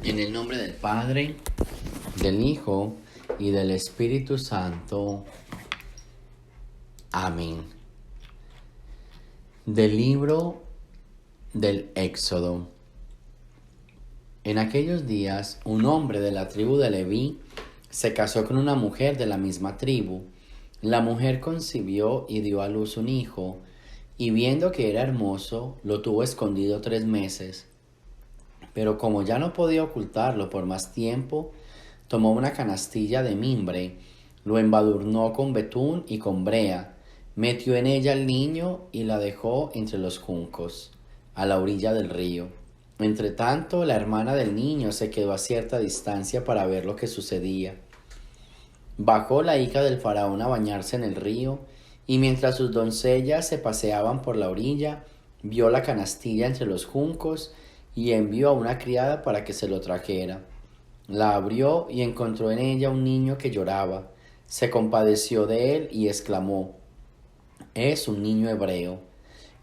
En el nombre del Padre, del Hijo y del Espíritu Santo. Amén. Del libro del Éxodo. En aquellos días, un hombre de la tribu de Leví se casó con una mujer de la misma tribu. La mujer concibió y dio a luz un hijo, y viendo que era hermoso, lo tuvo escondido 3 meses. Pero como ya no podía ocultarlo por más tiempo, tomó una canastilla de mimbre, lo embadurnó con betún y con brea, metió en ella al niño y la dejó entre los juncos, a la orilla del río. Entretanto, la hermana del niño se quedó a cierta distancia para ver lo que sucedía. Bajó la hija del faraón a bañarse en el río, y mientras sus doncellas se paseaban por la orilla, vio la canastilla entre los juncos y envió a una criada para que se lo trajera. La abrió y encontró en ella un niño que lloraba. Se compadeció de él y exclamó: «Es un niño hebreo».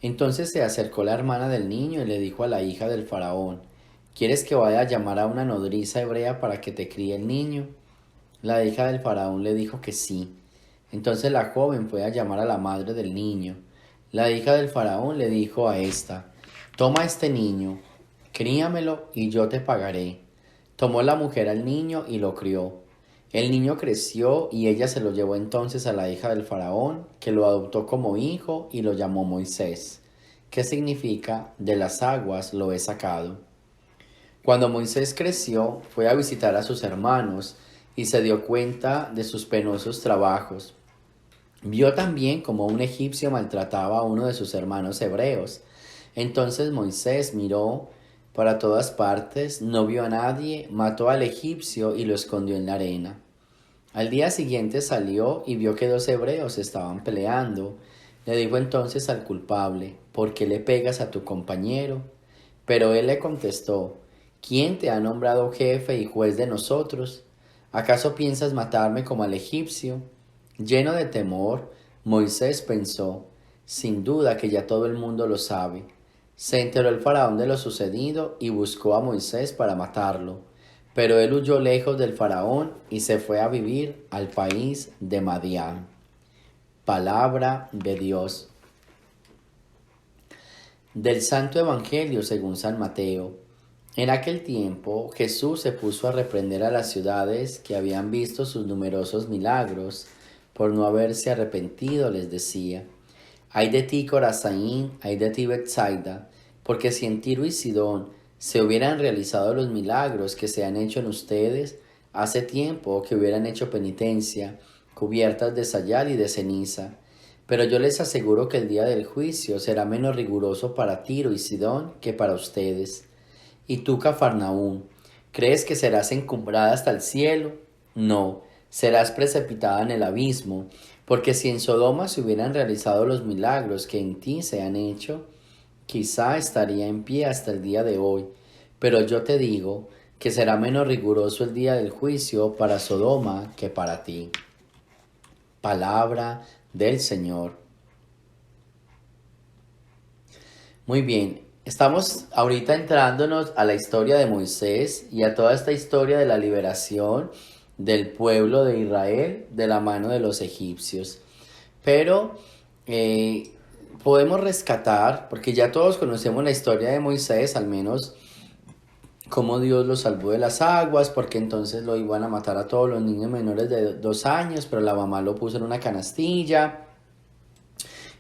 Entonces se acercó la hermana del niño y le dijo a la hija del faraón: «¿Quieres que vaya a llamar a una nodriza hebrea para que te críe el niño?». La hija del faraón le dijo que sí. Entonces la joven fue a llamar a la madre del niño. La hija del faraón le dijo a ésta: «Toma este niño, críamelo y yo te pagaré». Tomó la mujer al niño y lo crió. El niño creció y ella se lo llevó entonces a la hija del faraón, que lo adoptó como hijo y lo llamó Moisés, que significa «de las aguas lo he sacado». Cuando Moisés creció, fue a visitar a sus hermanos y se dio cuenta de sus penosos trabajos. Vio también cómo un egipcio maltrataba a uno de sus hermanos hebreos. Entonces Moisés miró para todas partes, no vio a nadie, mató al egipcio y lo escondió en la arena. Al día siguiente salió y vio que 2 hebreos estaban peleando. Le dijo entonces al culpable: «¿Por qué le pegas a tu compañero?». Pero él le contestó: «¿Quién te ha nombrado jefe y juez de nosotros? ¿Acaso piensas matarme como al egipcio?». Lleno de temor, Moisés pensó: «Sin duda que ya todo el mundo lo sabe». Se enteró el faraón de lo sucedido y buscó a Moisés para matarlo. Pero él huyó lejos del faraón y se fue a vivir al país de Madián. Palabra de Dios. Del Santo Evangelio según San Mateo. En aquel tiempo Jesús se puso a reprender a las ciudades que habían visto sus numerosos milagros. Por no haberse arrepentido les decía: «Ay de ti, Corazaín, ay de ti, Betsaida, porque si en Tiro y Sidón se hubieran realizado los milagros que se han hecho en ustedes, hace tiempo que hubieran hecho penitencia, cubiertas de sayal y de ceniza. Pero yo les aseguro que el día del juicio será menos riguroso para Tiro y Sidón que para ustedes. Y tú, Cafarnaúm, ¿crees que serás encumbrada hasta el cielo? No, serás precipitada en el abismo, porque si en Sodoma se hubieran realizado los milagros que en ti se han hecho, quizá estaría en pie hasta el día de hoy. Pero yo te digo que será menos riguroso el día del juicio para Sodoma que para ti». Palabra del Señor. Muy bien, estamos ahorita entrándonos a la historia de Moisés y a toda esta historia de la liberación del pueblo de Israel de la mano de los egipcios. Pero podemos rescatar, porque ya todos conocemos la historia de Moisés, al menos cómo Dios lo salvó de las aguas, porque entonces lo iban a matar a todos los niños menores de 2 años, pero la mamá lo puso en una canastilla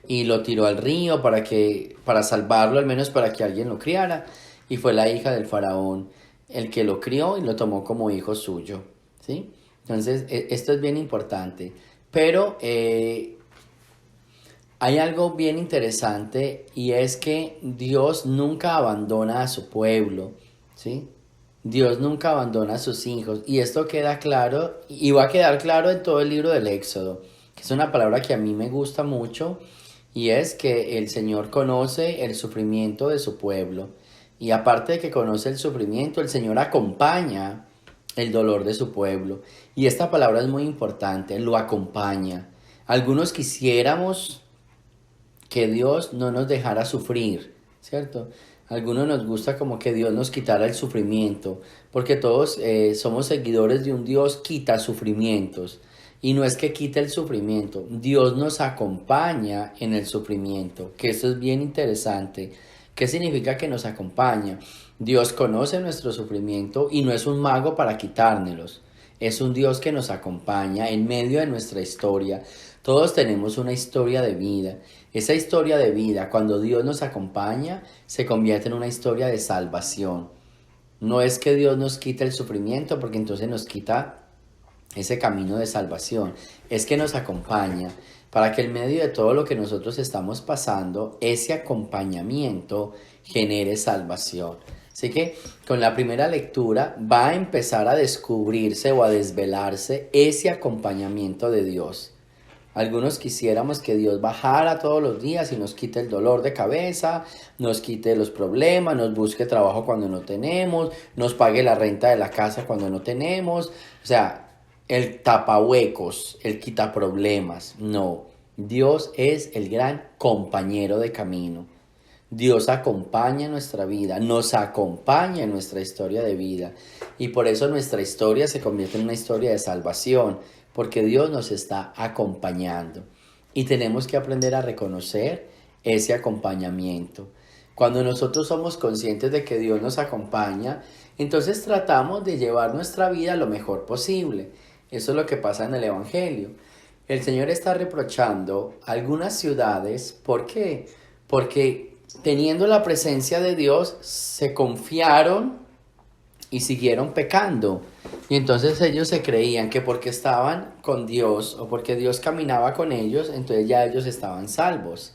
y lo tiró al río para salvarlo, al menos para que alguien lo criara, y fue la hija del faraón el que lo crió y lo tomó como hijo suyo, ¿sí? Entonces, esto es bien importante, pero hay algo bien interesante, y es que Dios nunca abandona a su pueblo, ¿sí? Dios nunca abandona a sus hijos, y esto queda claro y va a quedar claro en todo el libro del Éxodo, que es una palabra que a mí me gusta mucho, y es que el Señor conoce el sufrimiento de su pueblo, y aparte de que conoce el sufrimiento, el Señor acompaña el dolor de su pueblo, y esta palabra es muy importante: lo acompaña. Algunos quisiéramos que Dios no nos dejara sufrir, ¿cierto? A algunos nos gusta como que Dios nos quitara el sufrimiento, porque todos somos seguidores de un Dios quita sufrimientos. Y no es que quite el sufrimiento, Dios nos acompaña en el sufrimiento, que esto es bien interesante. ¿Qué significa que nos acompaña? Dios conoce nuestro sufrimiento y no es un mago para quitárnoslos. Es un Dios que nos acompaña en medio de nuestra historia. Todos tenemos una historia de vida. Esa historia de vida, cuando Dios nos acompaña, se convierte en una historia de salvación. No es que Dios nos quite el sufrimiento, porque entonces nos quita ese camino de salvación. Es que nos acompaña para que en medio de todo lo que nosotros estamos pasando, ese acompañamiento genere salvación. Así que con la primera lectura va a empezar a descubrirse o a desvelarse ese acompañamiento de Dios. Algunos quisiéramos que Dios bajara todos los días y nos quite el dolor de cabeza, nos quite los problemas, nos busque trabajo cuando no tenemos, nos pague la renta de la casa cuando no tenemos. O sea, el tapahuecos, el quita problemas. No, Dios es el gran compañero de camino. Dios acompaña nuestra vida, nos acompaña en nuestra historia de vida. Y por eso nuestra historia se convierte en una historia de salvación, porque Dios nos está acompañando. Y tenemos que aprender a reconocer ese acompañamiento. Cuando nosotros somos conscientes de que Dios nos acompaña, entonces tratamos de llevar nuestra vida lo mejor posible. Eso es lo que pasa en el Evangelio. El Señor está reprochando a algunas ciudades. ¿Por qué? Porque teniendo la presencia de Dios, se confiaron y siguieron pecando. Y entonces ellos se creían que porque estaban con Dios o porque Dios caminaba con ellos, entonces ya ellos estaban salvos.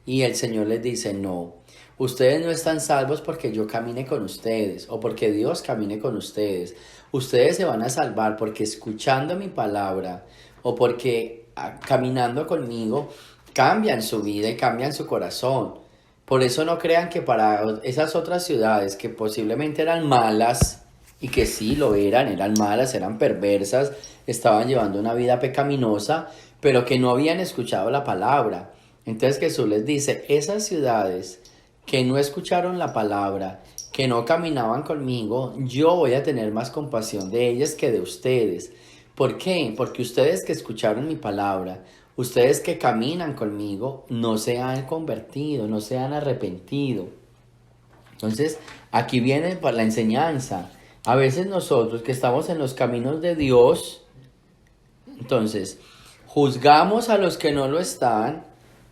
Y el Señor les dice, no, ustedes no están salvos porque yo camine con ustedes o porque Dios camine con ustedes. Ustedes se van a salvar porque escuchando mi palabra o porque caminando conmigo cambian su vida y cambian su corazón. Por eso no crean que para esas otras ciudades que posiblemente eran malas, y que sí lo eran malas, eran perversas, estaban llevando una vida pecaminosa, pero que no habían escuchado la palabra. Entonces Jesús les dice, esas ciudades que no escucharon la palabra, que no caminaban conmigo, yo voy a tener más compasión de ellas que de ustedes. ¿Por qué? Porque ustedes que escucharon mi palabra, ustedes que caminan conmigo, no se han convertido, no se han arrepentido. Entonces, aquí viene la enseñanza. A veces nosotros que estamos en los caminos de Dios, entonces, juzgamos a los que no lo están,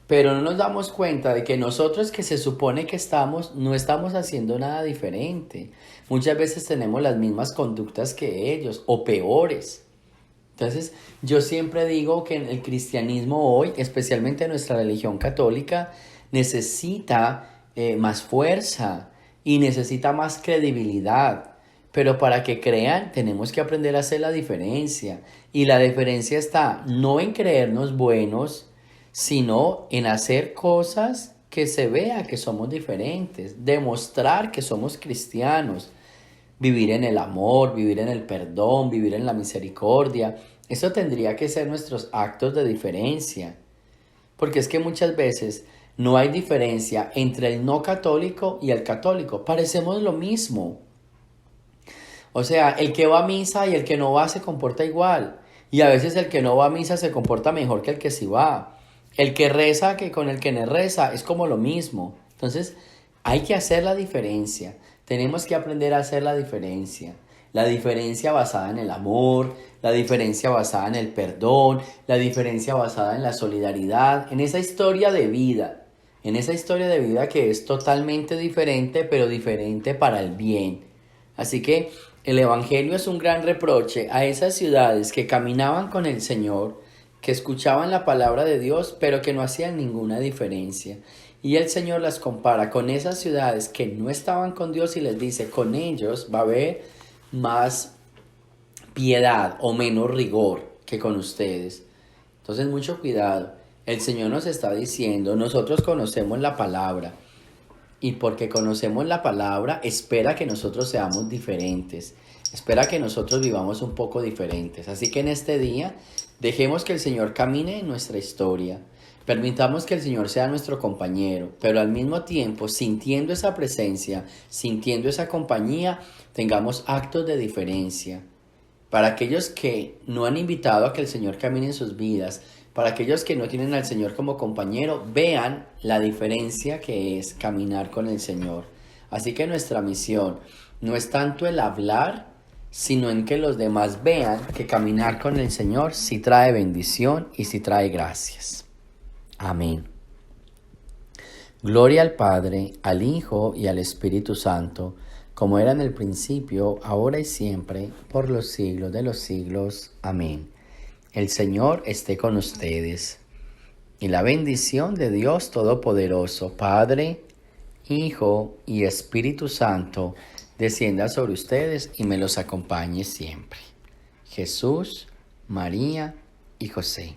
pero no nos damos cuenta de que nosotros que se supone que estamos, no estamos haciendo nada diferente. Muchas veces tenemos las mismas conductas que ellos, o peores. Entonces, yo siempre digo que el cristianismo hoy, especialmente nuestra religión católica, necesita más fuerza y necesita más credibilidad. Pero para que crean, tenemos que aprender a hacer la diferencia. Y la diferencia está no en creernos buenos, sino en hacer cosas que se vea que somos diferentes, demostrar que somos cristianos. Vivir en el amor, vivir en el perdón, vivir en la misericordia. Eso tendría que ser nuestros actos de diferencia. Porque es que muchas veces no hay diferencia entre el no católico y el católico. Parecemos lo mismo. O sea, el que va a misa y el que no va se comporta igual. Y a veces el que no va a misa se comporta mejor que el que sí va. El que reza que con el que no reza es como lo mismo. Entonces, hay que hacer la diferencia. Tenemos que aprender a hacer la diferencia. La diferencia basada en el amor, la diferencia basada en el perdón, la diferencia basada en la solidaridad, en esa historia de vida. En esa historia de vida que es totalmente diferente, pero diferente para el bien. Así que el Evangelio es un gran reproche a esas ciudades que caminaban con el Señor, que escuchaban la palabra de Dios, pero que no hacían ninguna diferencia. Y el Señor las compara con esas ciudades que no estaban con Dios y les dice, con ellos va a haber más piedad o menos rigor que con ustedes. Entonces, mucho cuidado. El Señor nos está diciendo, nosotros conocemos la palabra. Y porque conocemos la palabra, espera que nosotros seamos diferentes. Espera que nosotros vivamos un poco diferentes. Así que en este día, dejemos que el Señor camine en nuestra historia. Permitamos que el Señor sea nuestro compañero, pero al mismo tiempo, sintiendo esa presencia, sintiendo esa compañía, tengamos actos de diferencia. Para aquellos que no han invitado a que el Señor camine en sus vidas, para aquellos que no tienen al Señor como compañero, vean la diferencia que es caminar con el Señor. Así que nuestra misión no es tanto el hablar, sino en que los demás vean que caminar con el Señor sí trae bendición y sí trae gracias. Amén. Gloria al Padre, al Hijo y al Espíritu Santo, como era en el principio, ahora y siempre, por los siglos de los siglos. Amén. El Señor esté con ustedes, y la bendición de Dios Todopoderoso, Padre, Hijo y Espíritu Santo, descienda sobre ustedes y me los acompañe siempre. Jesús, María y José.